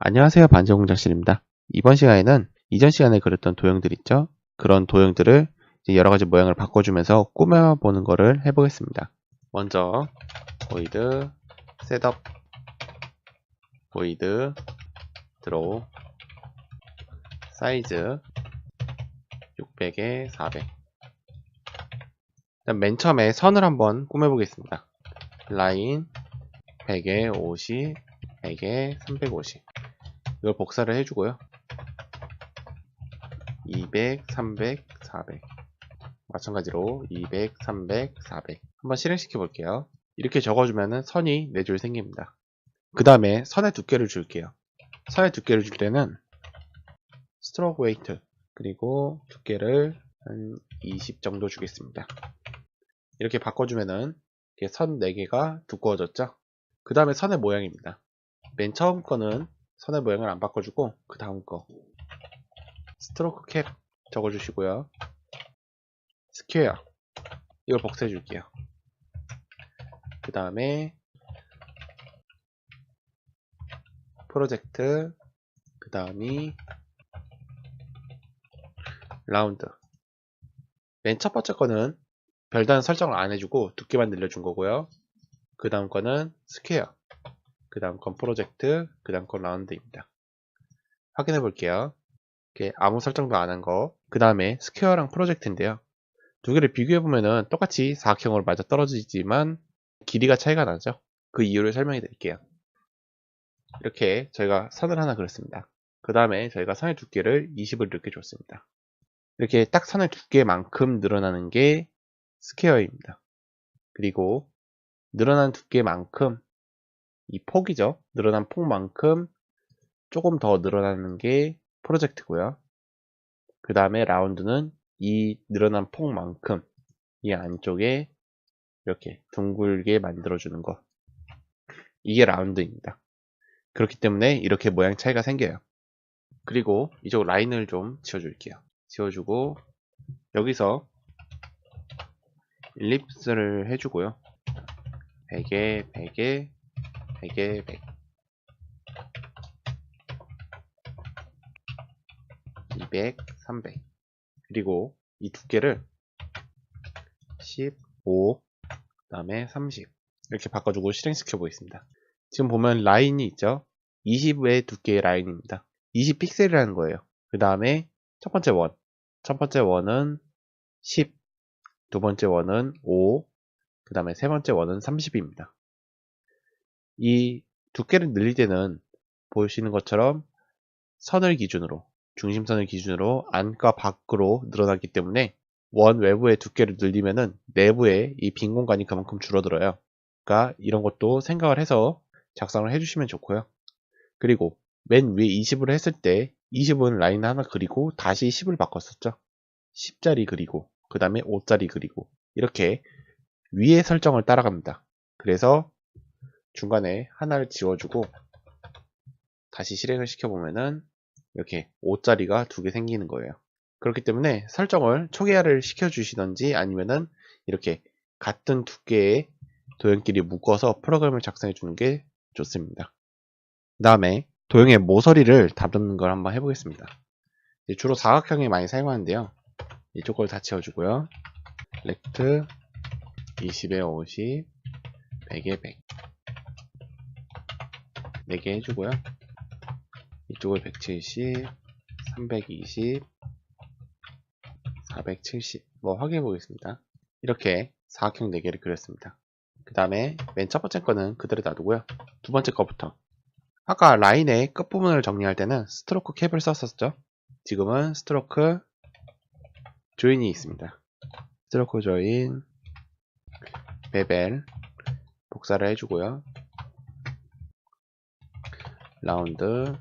안녕하세요. 반지공작실입니다. 이번 시간에는 이전 시간에 그렸던 도형들 있죠? 그런 도형들을 이제 여러 가지 모양을 바꿔주면서 꾸며보는 거를 해보겠습니다. 먼저 void setup void draw 사이즈 600에 400. 일단 맨 처음에 선을 한번 꾸며보겠습니다. 라인 100에 50, 100에 350. 이걸 복사를 해주고요. 200, 300, 400. 마찬가지로 200, 300, 400. 한번 실행시켜 볼게요. 이렇게 적어주면은 선이 4줄 생깁니다. 그 다음에 선의 두께를 줄게요. 선의 두께를 줄 때는 스트로크 웨이트 그리고 두께를 한 20 정도 주겠습니다. 이렇게 바꿔주면은 이렇게 선 4개가 두꺼워졌죠? 그 다음에 선의 모양입니다. 맨 처음 거는 선의 모양을 안 바꿔주고 그 다음 거 스트로크 캡 적어주시고요. 스퀘어 이걸 복사해 줄게요. 그 다음에 프로젝트 그 다음이 라운드. 맨 첫 번째 거는 별다른 설정을 안 해주고 두께만 늘려준 거고요. 그 다음 거는 스퀘어 그 다음 건 프로젝트 그 다음 건 라운드입니다. 확인해 볼게요. 이렇게 아무 설정도 안 한 거. 그 다음에 스퀘어랑 프로젝트인데요. 두 개를 비교해 보면은 똑같이 사각형으로 맞아 떨어지지만 길이가 차이가 나죠. 그 이유를 설명해 드릴게요. 이렇게 저희가 선을 하나 그렸습니다. 그 다음에 저희가 선의 두께를 20을 이렇게 줬습니다. 이렇게 딱 선의 두께만큼 늘어나는 게 스퀘어입니다. 그리고 늘어난 두께만큼 이 폭이죠. 늘어난 폭만큼 조금 더 늘어나는 게 프로젝트고요. 그 다음에 라운드는 이 늘어난 폭만큼 이 안쪽에 이렇게 둥글게 만들어주는 거. 이게 라운드입니다. 그렇기 때문에 이렇게 모양 차이가 생겨요. 그리고 이쪽 라인을 좀 지워줄게요. 지워주고 여기서 일립스를 해주고요. 100에 100에 100에 100 200 300 그리고 이 두께를 15 그 다음에 30 이렇게 바꿔주고 실행시켜 보겠습니다. 지금 보면 라인이 있죠. 20의 두께의 라인입니다. 20 픽셀이라는 거예요. 그 다음에 첫 번째 원은 10 두 번째 원은 5 그 다음에 세 번째 원은 30입니다. 이 두께를 늘릴 때는 보시는 것처럼 선을 기준으로 중심선을 기준으로 안과 밖으로 늘어나기 때문에 원 외부의 두께를 늘리면은 내부의 이 빈 공간이 그만큼 줄어들어요. 그러니까 이런 것도 생각을 해서 작성을 해주시면 좋고요. 그리고 맨 위에 20을 했을 때 20은 라인 하나 그리고 다시 10을 바꿨었죠. 10짜리 그리고 그 다음에 5짜리 그리고 이렇게 위에 설정을 따라갑니다. 그래서 중간에 하나를 지워주고 다시 실행을 시켜보면은 이렇게 5짜리가 2개 생기는 거예요. 그렇기 때문에 설정을 초기화를 시켜주시던지 아니면은 이렇게 같은 두께의 도형끼리 묶어서 프로그램을 작성해 주는 게 좋습니다. 그 다음에 도형의 모서리를 다듬는 걸 한번 해보겠습니다. 주로 사각형에 많이 사용하는데요. 이쪽 걸 다 지워주고요. 렉트 20에 50 100에 100 4개 해주고요. 이쪽을 170 320 470 뭐 확인해 보겠습니다. 이렇게 사각형 4개를 그렸습니다. 그 다음에 맨 첫 번째 거는 그대로 놔두고요. 두 번째 거부터 아까 라인의 끝부분을 정리할 때는 스트로크 캡을 썼었죠. 지금은 스트로크 조인이 있습니다. 스트로크 조인 베벨 복사를 해주고요. 라운드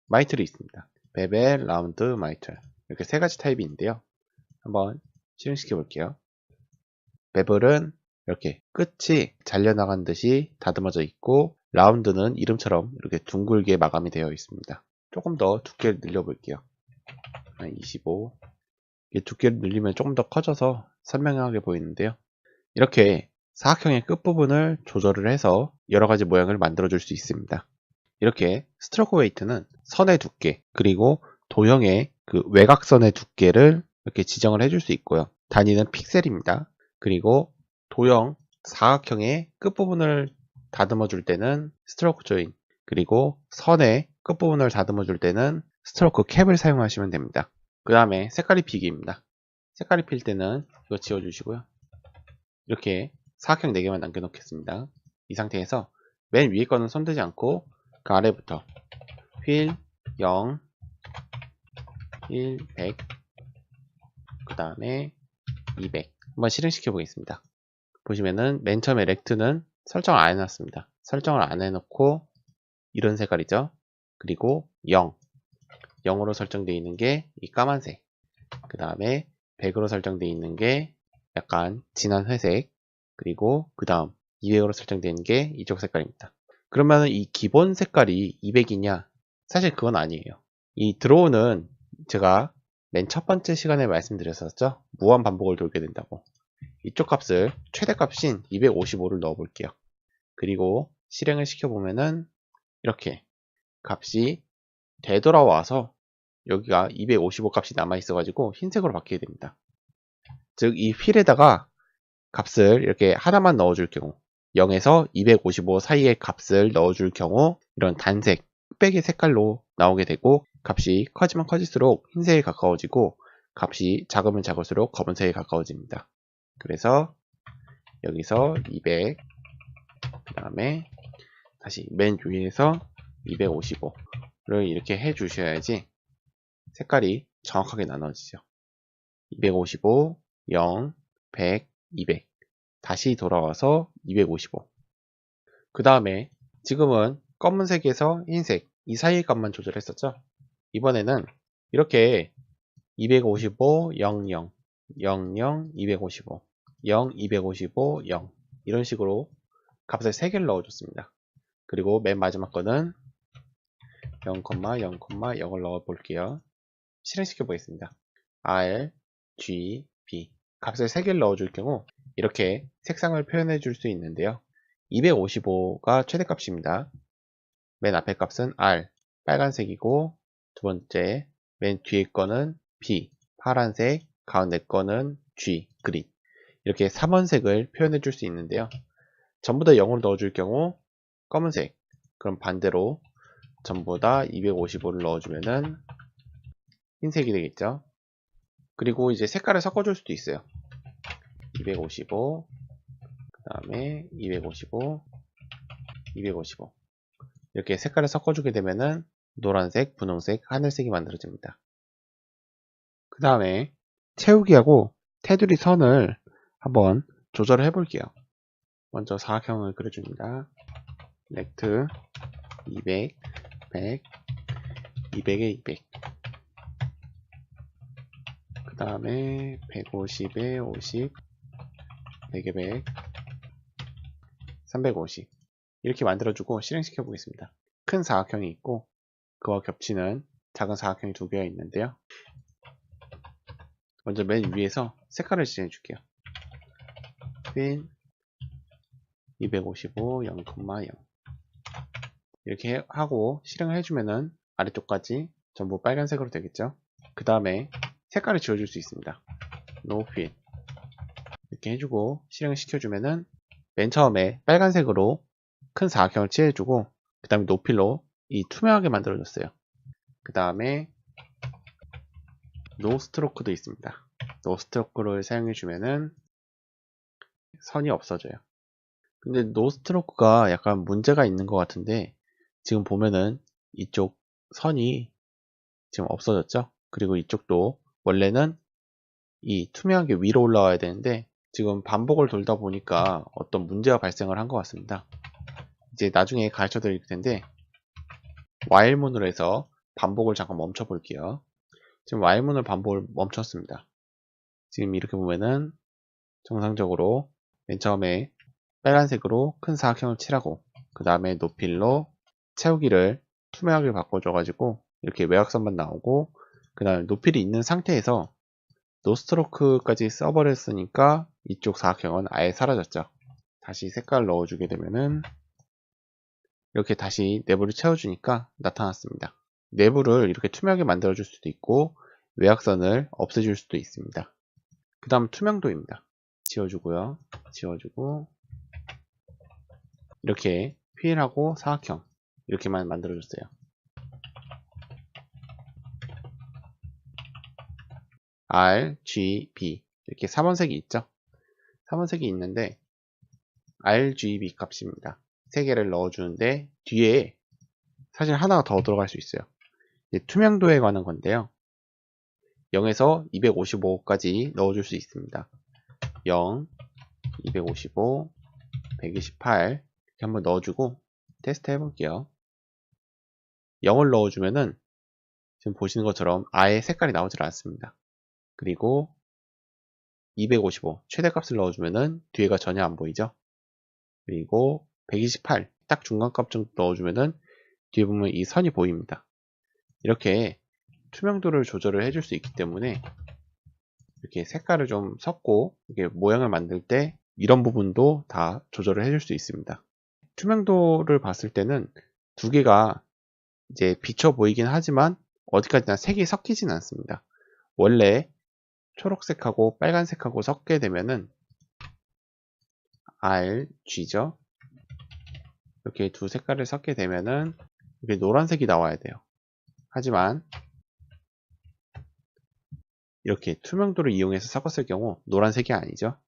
마이틀이 있습니다. 베벨, 라운드, 마이틀 이렇게 세 가지 타입이 있는데요. 한번 실행시켜 볼게요. 베벨은 이렇게 끝이 잘려나간 듯이 다듬어져 있고 라운드는 이름처럼 이렇게 둥글게 마감이 되어 있습니다. 조금 더 두께를 늘려 볼게요. 25 두께를 늘리면 조금 더 커져서 선명하게 보이는데요. 이렇게 사각형의 끝부분을 조절을 해서 여러가지 모양을 만들어 줄 수 있습니다. 이렇게 스트로크 웨이트는 선의 두께 그리고 도형의 그 외곽선의 두께를 이렇게 지정을 해줄 수 있고요. 단위는 픽셀입니다. 그리고 도형 사각형의 끝부분을 다듬어 줄 때는 스트로크 조인, 그리고 선의 끝부분을 다듬어 줄 때는 스트로크 캡을 사용하시면 됩니다. 그 다음에 색깔 입히기입니다. 색깔 입힐 때는 이거 지워주시고요. 이렇게 사각형 4개만 남겨놓겠습니다. 이 상태에서 맨 위에 거는 손대지 않고 그 아래부터 휠 0, 휠 100, 그 다음에 200 한번 실행시켜 보겠습니다. 보시면은 맨 처음에 렉트는 설정을 안 해놨습니다. 설정을 안 해놓고 이런 색깔이죠. 그리고 0으로 설정되어 있는 게 이 까만색, 그 다음에 100으로 설정되어 있는 게 약간 진한 회색, 그리고 그 다음 200으로 설정되어 있는 게 이쪽 색깔입니다. 그러면 이 기본 색깔이 200이냐? 사실 그건 아니에요. 이 드로우는 제가 맨 첫 번째 시간에 말씀드렸었죠? 무한 반복을 돌게 된다고. 이쪽 값을 최대값인 255를 넣어 볼게요. 그리고 실행을 시켜보면은 이렇게 값이 되돌아와서 여기가 255 값이 남아있어가지고 흰색으로 바뀌게 됩니다. 즉, 이 휠에다가 값을 이렇게 하나만 넣어줄 경우 0에서 255 사이의 값을 넣어줄 경우 이런 단색, 흑백의 색깔로 나오게 되고 값이 커지면 커질수록 흰색에 가까워지고 값이 작으면 작을수록 검은색에 가까워집니다. 그래서 여기서 200, 그 다음에 다시 맨 위에서 255를 이렇게 해 주셔야지 색깔이 정확하게 나눠지죠. 255, 0, 100, 200 다시 돌아와서 255. 그 다음에 지금은 검은색에서 흰색 이 사이의 값만 조절했었죠. 이번에는 이렇게 255, 00, 00, 255, 0, 255, 0 이런 식으로 값을 3개를 넣어줬습니다. 그리고 맨 마지막 거는 0, 0, 0을 넣어 볼게요. 실행시켜 보겠습니다. R, G, B 값을 3개를 넣어줄 경우 이렇게 색상을 표현해 줄 수 있는데요. 255가 최대값입니다. 맨 앞에 값은 R, 빨간색이고 두 번째 맨 뒤에 거는 B, 파란색, 가운데 거는 G, 그린 이렇게 3원색을 표현해 줄 수 있는데요. 전부 다 0으로 넣어줄 경우 검은색, 그럼 반대로 전부 다 255를 넣어주면은 흰색이 되겠죠. 그리고 이제 색깔을 섞어줄 수도 있어요. 255, 그 다음에 255, 255 이렇게 색깔을 섞어주게 되면은 노란색, 분홍색, 하늘색이 만들어집니다. 그 다음에 채우기하고 테두리 선을 한번 조절을 해볼게요. 먼저 사각형을 그려줍니다. 렉트 200, 100, 200에 200. 그 다음에 150에 50, 100에 100, 350 이렇게 만들어주고 실행시켜 보겠습니다. 큰 사각형이 있고 그와 겹치는 작은 사각형이 2개가 있는데요. 먼저 맨 위에서 색깔을 지정해 줄게요. 핀 255, 0,0 이렇게 하고 실행을 해주면은 아래쪽까지 전부 빨간색으로 되겠죠. 그 다음에 색깔을 지워줄 수 있습니다. No fill 이렇게 해주고 실행을 시켜주면은 맨 처음에 빨간색으로 큰 사각형을 칠해주고 그 다음에 노필로 이 투명하게 만들어줬어요. 그 다음에 노 스트로크도 있습니다. 노 스트로크를 사용해주면은 선이 없어져요. 근데 노 스트로크가 약간 문제가 있는 것 같은데 지금 보면은 이쪽 선이 지금 없어졌죠. 그리고 이쪽도 원래는 이 투명하게 위로 올라와야 되는데 지금 반복을 돌다 보니까 어떤 문제가 발생을 한 것 같습니다. 이제 나중에 가르쳐 드릴 텐데 while문으로 해서 반복을 잠깐 멈춰 볼게요. 지금 while문을 반복을 멈췄습니다. 지금 이렇게 보면은 정상적으로 맨 처음에 빨간색으로 큰 사각형을 칠하고 그 다음에 노필로 채우기를 투명하게 바꿔줘 가지고 이렇게 외곽선만 나오고 그 다음에 노필이 있는 상태에서 노스트로크까지 써버렸으니까 이쪽 사각형은 아예 사라졌죠. 다시 색깔 넣어주게 되면은 이렇게 다시 내부를 채워주니까 나타났습니다. 내부를 이렇게 투명하게 만들어줄 수도 있고 외곽선을 없애줄 수도 있습니다. 그 다음 투명도입니다. 지워주고요. 지워주고 이렇게 휠하고 사각형 이렇게만 만들어줬어요. R, G, B 이렇게 3원색이 있죠. 3원색이 있는데 RGB 값입니다. 3개를 넣어주는데 뒤에 사실 하나가 더 들어갈 수 있어요. 투명도에 관한 건데요. 0에서 255까지 넣어줄 수 있습니다. 0, 255, 128 이렇게 한번 넣어주고 테스트 해볼게요. 0을 넣어주면은 지금 보시는 것처럼 아예 색깔이 나오질 않습니다. 그리고 255 최대값을 넣어주면은 뒤에가 전혀 안 보이죠. 그리고 128 딱 중간값 정도 넣어주면은 뒤에 보면 이 선이 보입니다. 이렇게 투명도를 조절을 해줄 수 있기 때문에 이렇게 색깔을 좀 섞고 이렇게 모양을 만들 때 이런 부분도 다 조절을 해줄 수 있습니다. 투명도를 봤을 때는 두 개가 이제 비쳐 보이긴 하지만 어디까지나 색이 섞이진 않습니다. 원래 초록색하고 빨간색하고 섞게 되면은 RG죠. 이렇게 두 색깔을 섞게 되면은 이렇게 노란색이 나와야 돼요. 하지만 이렇게 투명도를 이용해서 섞었을 경우 노란색이 아니죠.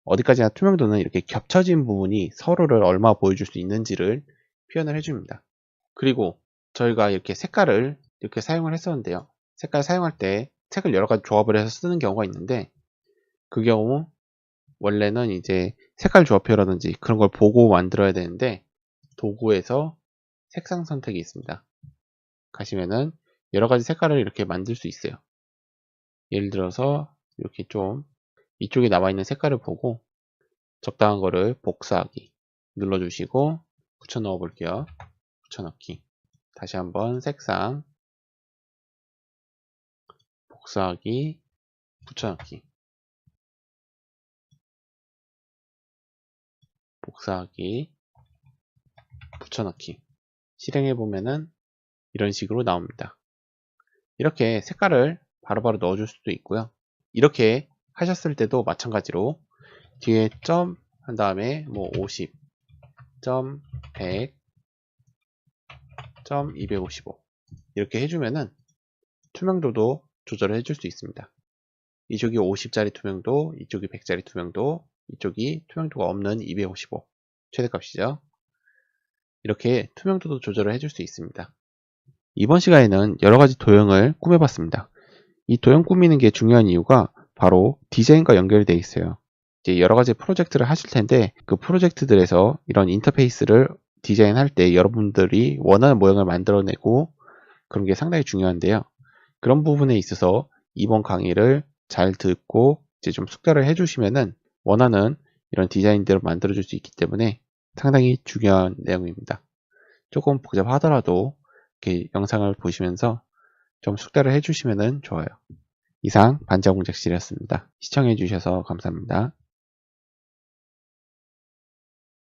어디까지나 투명도는 이렇게 겹쳐진 부분이 서로를 얼마 보여줄 수 있는지를 표현을 해줍니다. 그리고 저희가 이렇게 색깔을 이렇게 사용을 했었는데요. 색깔 사용할 때 색을 여러 가지 조합을 해서 쓰는 경우가 있는데 그 경우 원래는 이제 색깔 조합표라든지 그런 걸 보고 만들어야 되는데 도구에서 색상 선택이 있습니다. 가시면은 여러 가지 색깔을 이렇게 만들 수 있어요. 예를 들어서 이렇게 좀 이쪽에 나와 있는 색깔을 보고 적당한 거를 복사하기 눌러주시고 붙여 넣어 볼게요. 붙여 넣기. 다시 한번 색상 복사하기 붙여 넣기 복사하기 붙여 넣기 실행해 보면은 이런 식으로 나옵니다. 이렇게 색깔을 바로바로 넣어줄 수도 있고요. 이렇게 하셨을 때도 마찬가지로 뒤에 점 한 다음에 뭐 50, 점 100, 점 255 이렇게 해주면은 투명도도 조절을 해줄 수 있습니다. 이쪽이 50짜리 투명도, 이쪽이 100짜리 투명도, 이쪽이 투명도가 없는 255 최대값이죠. 이렇게 투명도도 조절을 해줄 수 있습니다. 이번 시간에는 여러가지 도형을 꾸며봤습니다. 이 도형 꾸미는 게 중요한 이유가 바로 디자인과 연결되어 있어요. 이제 여러가지 프로젝트를 하실 텐데 그 프로젝트들에서 이런 인터페이스를 디자인할 때 여러분들이 원하는 모양을 만들어내고 그런 게 상당히 중요한데요. 그런 부분에 있어서 이번 강의를 잘 듣고 이제 좀 숙달을 해주시면은 원하는 이런 디자인들을 만들어줄 수 있기 때문에 상당히 중요한 내용입니다. 조금 복잡하더라도 이렇게 영상을 보시면서 좀 숙달을 해주시면 좋아요. 이상 반자공작실이었습니다. 시청해주셔서 감사합니다.